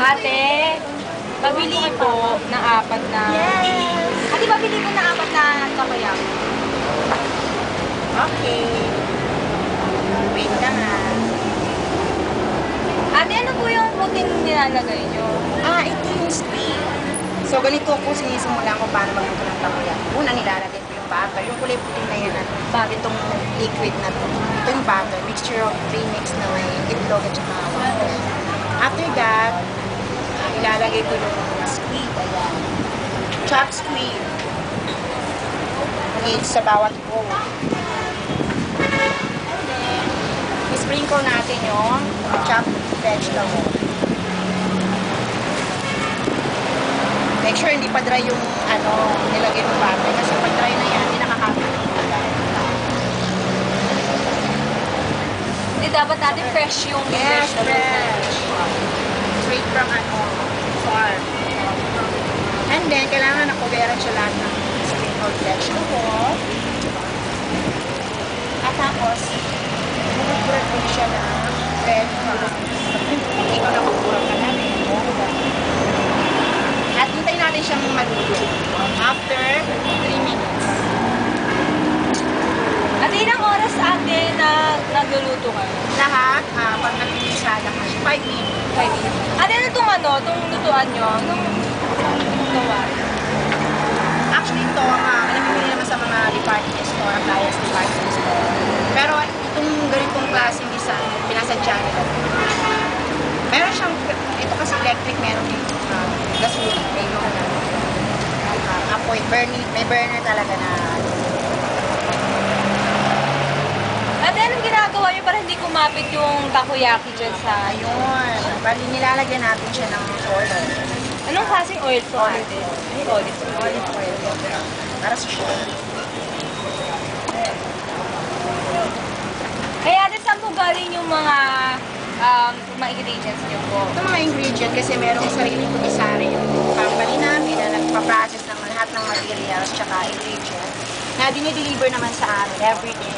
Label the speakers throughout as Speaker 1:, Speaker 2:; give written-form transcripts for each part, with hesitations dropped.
Speaker 1: Ate, pabili po ng apat na...
Speaker 2: Yes!
Speaker 1: Ate, pabili po ng apat na takoyaki.
Speaker 2: Okay. Wait lang
Speaker 1: Ate, ano po yung puting nilalagay nyo?
Speaker 2: ito yung squid. So, ganito po sinisimulan ko paano magluto ng takoyaki. Una, nilalagay ko yung butter. Yung kulay puting na yan, itong liquid na to. Ito yung butter. Mixture of premix na may itlog at saka water. After that, ilalagay ko yung squid. Ayan. Chopped squid. Sa bawat bowl. And then, sprinkle natin yung chopped vegetable. Make sure hindi pa dry yung nilagay ng butter. Kasi pag dry na yan, hindi nakakapit.
Speaker 1: Hindi dapat natin fresh yung
Speaker 2: Yes,
Speaker 1: vegetable.
Speaker 2: fresh. Straight from farm. And then, kailangan nakuberan siya lahat ng sprinkled vegetable. At tapos, bumuburat ko siya ng red ikaw na kukurang ka namin. At hintayin natin siyang maluto. After 3 minutes.
Speaker 1: Ate, ilang oras ate na nagluluto ka?
Speaker 2: Lahat, pag nag-iisada ka, 5 minutes.
Speaker 1: 5 minutes. Ate, ano itong lutuan nyo? Anong gawa?
Speaker 2: Actually, ito, namimili naman sa mga department store, appliance department store. Pero itong ganitong klaseng design, pinasadya nila. Meron siyang, ito kasi electric, meron din gasolina, may yung apoy, may burner talaga na.
Speaker 1: Ate, anong ginagawa nyo para hindi kumapit yung takoyaki dyan sa...
Speaker 2: Ayun, bali nilalagyan natin siya ng oil.
Speaker 1: Anong klaseng oil to ate?
Speaker 2: Olive oil. Olive oil. Para sa siya.
Speaker 1: Kaya ate, saan po galing yung mga ingredients nyo po?
Speaker 2: Ito mga ingredient kasi merong sariling kumisari yung company namin na nagpa-process ng lahat ng materials tsaka ingredients na dinideliver naman sa amin every day.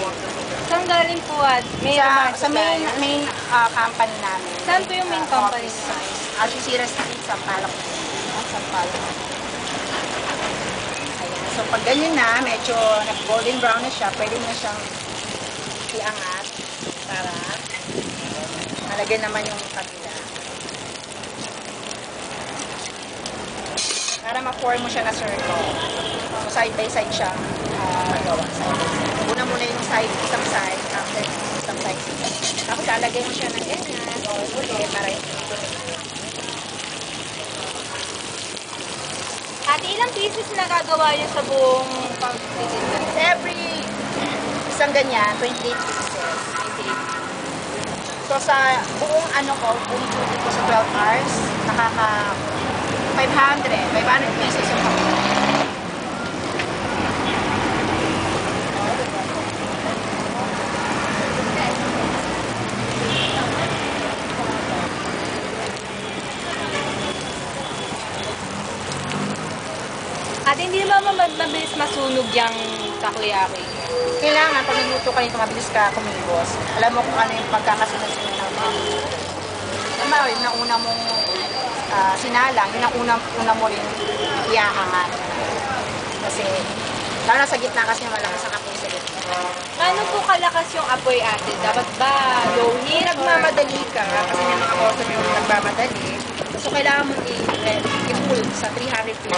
Speaker 1: Saan galing po at may
Speaker 2: Sa main company namin.
Speaker 1: Saan po yung main company
Speaker 2: Office
Speaker 1: namin?
Speaker 2: sa Algeciras Street, sa Palak. Ayan. So pag ganyan na, medyo golden brown na siya, pwede na siyang iangat para malagyan naman yung kabila. Para ma-form mo siya na circle. So side by side siya magawa. Side by side. Una muna yung isang side, after isang side. Tapos lalagay mo siya ng ganyan o uli para
Speaker 1: Ate, ilang pieces na gagawa nyo sa buong pagtitinda?
Speaker 2: every isang ganyan, 28 pieces. So sa buong buong duty ko sa 12 hours, nakaka 500 pieces yung kapila.
Speaker 1: Ate, hindi naman mabilis masunog yung takoyaki.
Speaker 2: Kailangan, pag nagluto ka nito, mabilis ka kumibos. Alam mo kung ano yung pagkakasunod-sunod ng mga. Tama, yun na una mong sinalang, yun ang una mo rin iaangat. Kasi, lalo na sa gitna kasi malakas ang apoy sa gitna.
Speaker 1: Ano po kalakas yung apoy ate? Dapat ba low heat?
Speaker 2: Nagmamadali ka, kasi may mga customer yung nagmamadali. So, kailangan mo i-pull sa 350.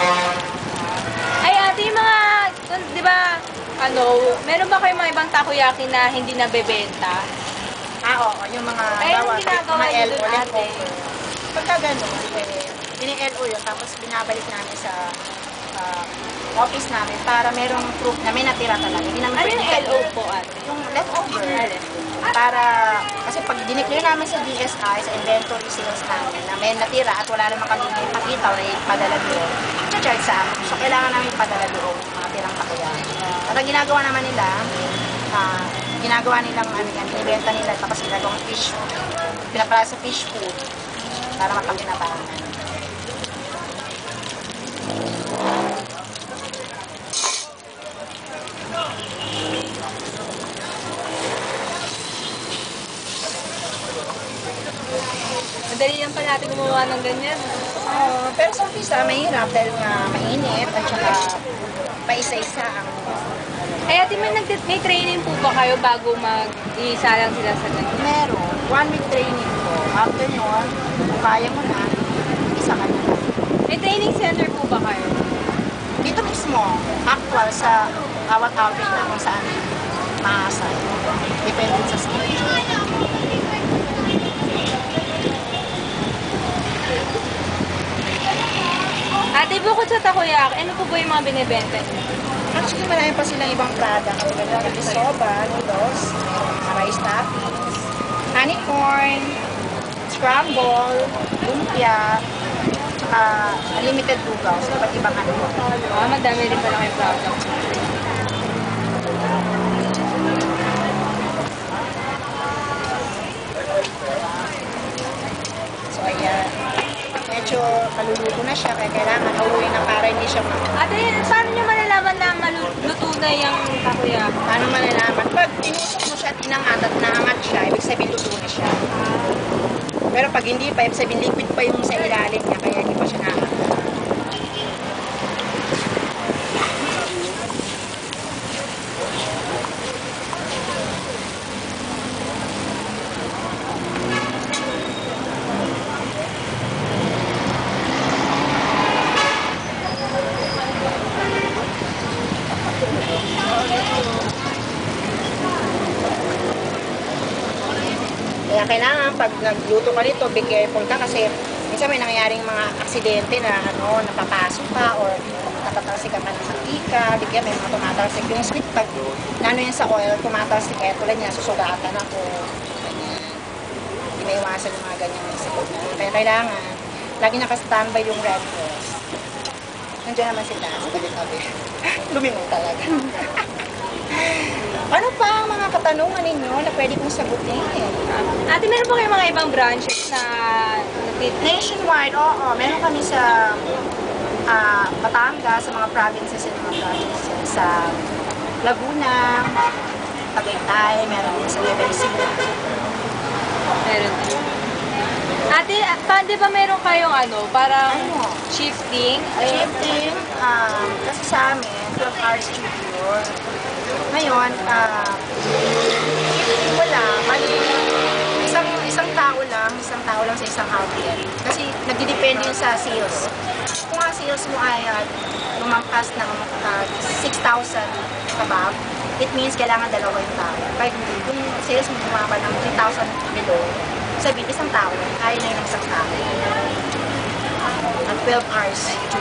Speaker 1: Ay ate, yung mga, di ba, meron ba kayong mga ibang takoyaki na hindi nabebenta?
Speaker 2: Oo, yung mga
Speaker 1: Ay, anong ginagawa
Speaker 2: mga
Speaker 1: niyo
Speaker 2: LO,
Speaker 1: dun, ate?
Speaker 2: Pagka gano'n, ini-LO yun, tapos binabalik namin sa office namin para merong proof na may natira talaga. Hindi naman
Speaker 1: Ano yung
Speaker 2: pwedeng-
Speaker 1: LO po ate?
Speaker 2: Yung leftover. Para, kasi pag dineclare namin sa DSI, sa inventory sales namin, na may natira at wala naman kami ipakita o ipadala doon, na-charge sa amin. So, kailangan namin ipadala doon mga tirang takoyaki. At ang ginagawa naman nila, ginagawa nilang, binibenta nila, tapos ginagawang fish food. Pinapala sa fish food. para mapakinabangan.
Speaker 1: Madali lang pa natin gumawa ng ganyan.
Speaker 2: Pero sa umpisa, mahirap dahil nga mainit at saka paisa-isa ang
Speaker 1: Ay, ate, may training po ba kayo bago mag-iisalang sila sa ganyan?
Speaker 2: meron. 1 week training ko. After yun, kung kaya mo na, isa ka na lang.
Speaker 1: May training center po ba kayo?
Speaker 2: Dito mismo, actual sa bawat outfit na kung saan maasal. Depende sa schedule.
Speaker 1: Ate, bukod sa takoyaki, ano po ba yung mga binibenta niyo?
Speaker 2: Actually, marami pa silang ibang product. Katulad ng soba, noodles, mga rice toppings, honey corn, scramble, lumpia, tsaka unlimited lugaw. So, iba't ibang ano.
Speaker 1: Madami rin pala kayong product.
Speaker 2: So, ayan. Medyo maluluto na siya, kaya kailangan nauwi na para hindi siya
Speaker 1: Ate, paano nyo malalaman na maluto na yung takoyaki?
Speaker 2: Paano malalaman? Pag tinusok mo siya at inangat at naangat siya, ibig sabihin luto na siya. Pero pag hindi pa, ibig sabihin liquid pa yung sa ilalim niya, kaya hindi pa siya naangat. Kaya kailangan pag nagluto ka nito, be careful ka kasi minsan may nangyayaring mga aksidente na napapasok ka or natatalsikan ka ng mantika, bigyan may mga tumatalsik yung sweet pag nano yan sa oil, tumatalsik kaya tulad niya, susugatan ako. Ganyan. Hindi may iwasan yung mga ganyang incident na. Kaya kailangan, lagi naka-standby yung Red Cross. Nandiyan naman sila sa tabi-tabi. Lumingon talaga. Ano pa ang mga katanungan ninyo na pwede kong sagutin?
Speaker 1: Ate, meron po kayong mga ibang branches na
Speaker 2: Nationwide, oo. Meron kami sa Batangas, sa mga provinces and mga provinces. Sa Laguna, Tagaytay, meron din sa Nueva Ecija.
Speaker 1: meron. Ate, di ba meron kayong parang
Speaker 2: Ano?
Speaker 1: shifting?
Speaker 2: Shifting, kasi sa amin, 12 hours studio. Ngayon, shifting ko lang, isang tao lang sa isang outlet. Kasi nagdidepende yun sa sales. Kung ang sales mo ay lumampas ng 6,000 above, it means kailangan dalawa yung tao. Kahit kung sales mo bumaba ng 3,000 below, sabihin isang tao, kaya na yun ng isang tao. At 12 hours studio.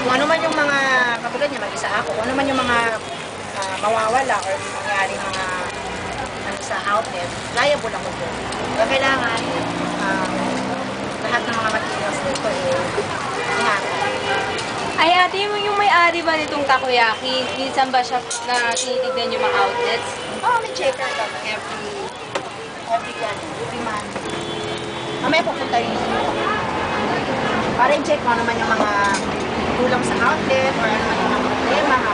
Speaker 2: Kung ano man yung mga, katulad niya, mag-isa ako, kung ano man yung mga mawawala or mangyari mga sa outlet, liable ako doon. Kaya kailangan lahat ng mga materials dito ingatan.
Speaker 1: Ay, ate, yung may-ari ba nitong takoyaki? Minsan ba siya na tinitignan yung mga outlets?
Speaker 2: Oo, may checker kami every month. Mamaya pupunta rin dito. Para i-check mo naman yung mga kulang sa outlet or ano man yung mga problema,